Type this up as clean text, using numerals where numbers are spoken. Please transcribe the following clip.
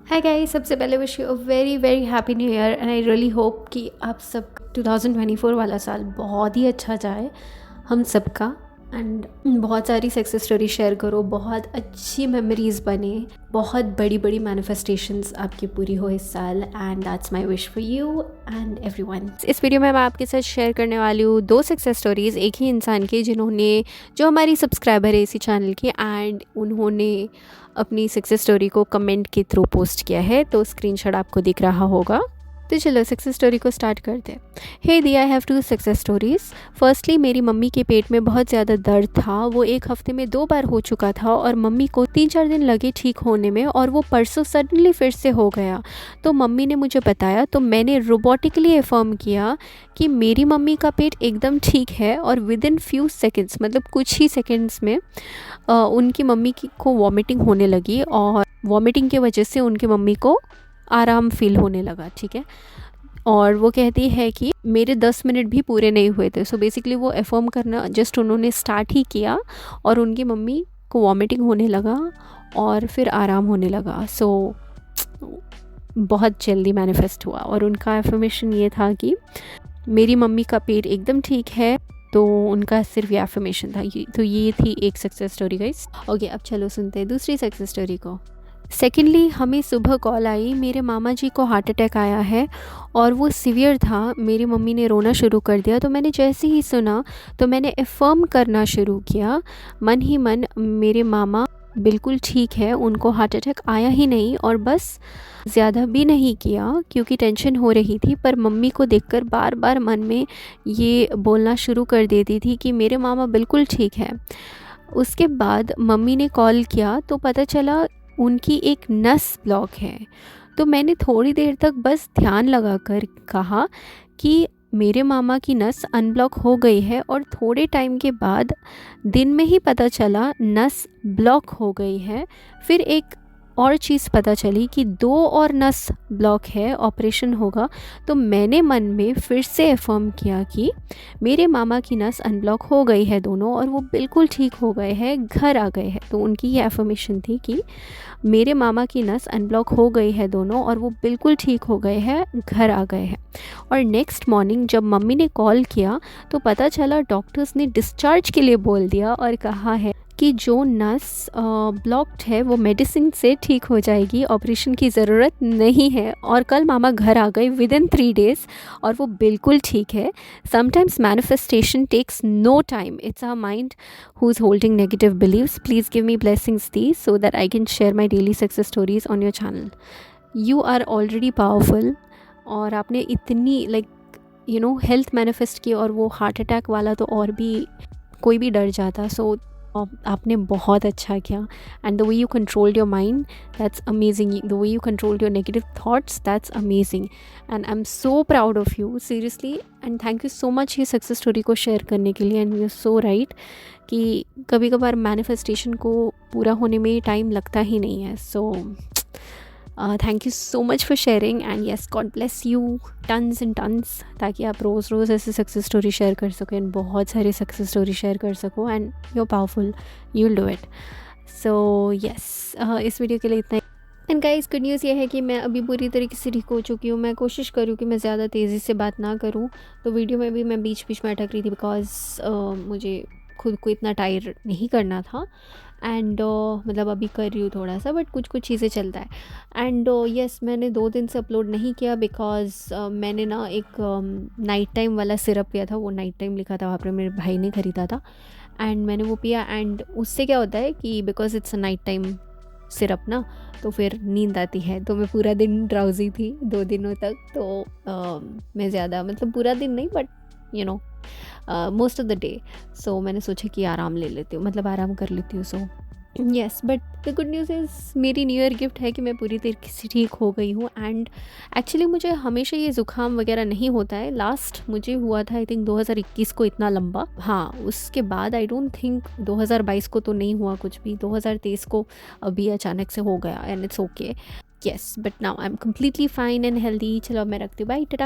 Hi guys, सबसे पहले wish you a very very happy new year and I really hope कि आप सब 2024 वाला साल बहुत ही अच्छा जाए हम सबका। एंड बहुत सारी सक्सेस स्टोरी शेयर करो, बहुत अच्छी मेमोरीज बने, बहुत बड़ी बड़ी मैनिफेस्टेशंस आपकी पूरी हो इस साल। And that's my wish for you and everyone. इस वीडियो में मैं आपके साथ शेयर करने वाली हूँ 2 सक्सेस स्टोरीज़ एक ही इंसान की, जो हमारी सब्सक्राइबर है इसी चैनल की, एंड उन्होंने अपनी सक्सेस स्टोरी को कमेंट के थ्रू पोस्ट किया है, तो स्क्रीनशॉट आपको दिख रहा होगा। तो चलो सक्सेस स्टोरी को स्टार्ट करते हैं। हे दी, I have 2 success stories. Firstly, मेरी मम्मी के पेट में बहुत ज़्यादा दर्द था। वो 1 हफ्ते में 2 बार हो चुका था और मम्मी को 3-4 दिन लगे ठीक होने में, और वो परसों सडनली फिर से हो गया। तो मम्मी ने मुझे बताया, तो मैंने रोबोटिकली अफर्म किया कि मेरी मम्मी का पेट एकदम ठीक है, और विद इन फ्यू सेकेंड्स, मतलब कुछ ही सेकेंड्स में उनकी मम्मी को वॉमिटिंग होने लगी, और वॉमिटिंग की वजह से उनकी मम्मी को आराम फील होने लगा। ठीक है, और वो कहती है कि मेरे 10 मिनट भी पूरे नहीं हुए थे। सो बेसिकली वो अफर्म करना जस्ट उन्होंने स्टार्ट ही किया और उनकी मम्मी को वॉमिटिंग होने लगा और फिर आराम होने लगा। सो बहुत जल्दी मैनिफेस्ट हुआ, और उनका एफर्मेशन ये था कि मेरी मम्मी का पेट एकदम ठीक है। तो उनका सिर्फ ये एफर्मेशन था। तो ये थी एक सक्सेस स्टोरी गाइस। ओके, अब चलो सुनते हैं दूसरी सक्सेस स्टोरी को। सेकेंडली, हमें सुबह कॉल आई, मेरे मामा जी को हार्ट अटैक आया है और वो सीवियर था। मेरी मम्मी ने रोना शुरू कर दिया। तो मैंने जैसे ही सुना तो मैंने अफर्म करना शुरू किया मन ही मन, मेरे मामा बिल्कुल ठीक है, उनको हार्ट अटैक आया ही नहीं। और बस ज़्यादा भी नहीं किया क्योंकि टेंशन हो रही थी, पर मम्मी को देखकर बार बार मन में ये बोलना शुरू कर देती थी कि मेरे मामा बिल्कुल ठीक है। उसके बाद मम्मी ने कॉल किया तो पता चला उनकी एक नस ब्लॉक है। तो मैंने थोड़ी देर तक बस ध्यान लगाकर कहा कि मेरे मामा की नस अनब्लॉक हो गई है, और थोड़े टाइम के बाद दिन में ही पता चला नस ब्लॉक हो गई है। फिर एक और चीज़ पता चली कि 2 और नस ब्लॉक है, ऑपरेशन होगा। तो मैंने मन में फिर से अफर्म किया कि मेरे मामा की नस अनब्लॉक हो गई है दोनों, और वो बिल्कुल ठीक हो गए हैं, घर आ गए हैं। तो उनकी ये अफर्मेशन थी कि मेरे मामा की नस अनब्लॉक हो गई है दोनों, और वो बिल्कुल ठीक हो गए हैं, घर आ गए हैं। और नेक्स्ट मॉर्निंग जब मम्मी ने कॉल किया तो पता चला डॉक्टर्स ने डिस्चार्ज के लिए बोल दिया और कहा है कि जो नस ब्लॉक्ड है वो मेडिसिन से ठीक हो जाएगी, ऑपरेशन की ज़रूरत नहीं है। और कल मामा घर आ गए विद इन 3 डेज़, और वो बिल्कुल ठीक है। Sometimes manifestation takes no time, it's our mind who is holding negative beliefs. Please give me blessings these so that I can share my daily success stories on your channel. You are already powerful, और आपने इतनी health manifest की, और वो heart attack वाला तो और भी कोई भी डर जाता। सो आपने बहुत अच्छा किया। And the way you controlled your mind, that's amazing. The way you controlled your negative thoughts, that's amazing. And I am so proud of you, seriously. And thank you so much ये success story को share करने के लिए। And you are so right कि कभी कभार manifestation को पूरा होने में टाइम लगता ही नहीं है। So thank you so much for sharing, and yes, God bless you tons and tons, ताकि आप रोज़ रोज़ ऐसे सक्सेस स्टोरी शेयर कर सको, एंड बहुत सारे सक्सेस स्टोरी शेयर कर सको, and you are powerful, you will do it. So yes, इस वीडियो के लिए इतना। एंड गाइस, गुड न्यूज़ ये है कि मैं अभी पूरी तरीके से ठीक हो चुकी हूँ। मैं कोशिश करूँ कि मैं ज़्यादा तेज़ी से बात ना करूँ। तो वीडियो में भी मैं बीच बीच में अटक रही थी बिकॉज मुझे खुद को इतना टायर नहीं करना था। एंड मतलब अभी कर रही हूँ थोड़ा सा, बट कुछ कुछ चीज़ें चलता है। एंड येस, मैंने 2 दिन से अपलोड नहीं किया बिकॉज मैंने ना एक नाइट टाइम वाला सिरप पिया था। वो नाइट टाइम लिखा था वहाँ पर, मेरे भाई ने ख़रीदा था, एंड मैंने वो पिया। एंड उससे क्या होता है कि because it's a night time syrup ना, तो फिर नींद आती है। तो मैं पूरा दिन ड्राउजी थी 2 दिनों तक। तो मैं ज़्यादा, मतलब पूरा दिन नहीं, but most of the day. So मैंने सोचा कि आराम ले लेती हूँ, मतलब आराम कर लेती हूँ। So yes, but the good news is मेरी न्यू ईयर गिफ्ट है कि मैं पूरी तरीके से ठीक हो गई हूँ। एंड एक्चुअली मुझे हमेशा ये ज़ुकाम वगैरह नहीं होता है। लास्ट मुझे हुआ था आई थिंक 2021 को, इतना लंबा। हाँ, उसके बाद आई डोंट थिंक 2022 को तो नहीं हुआ कुछ भी। 2023 को अभी अचानक से हो गया, and it's okay. Yes, but now I am completely fine and healthy. चलो अब मैं रखती हूँ, बाय, टाटा।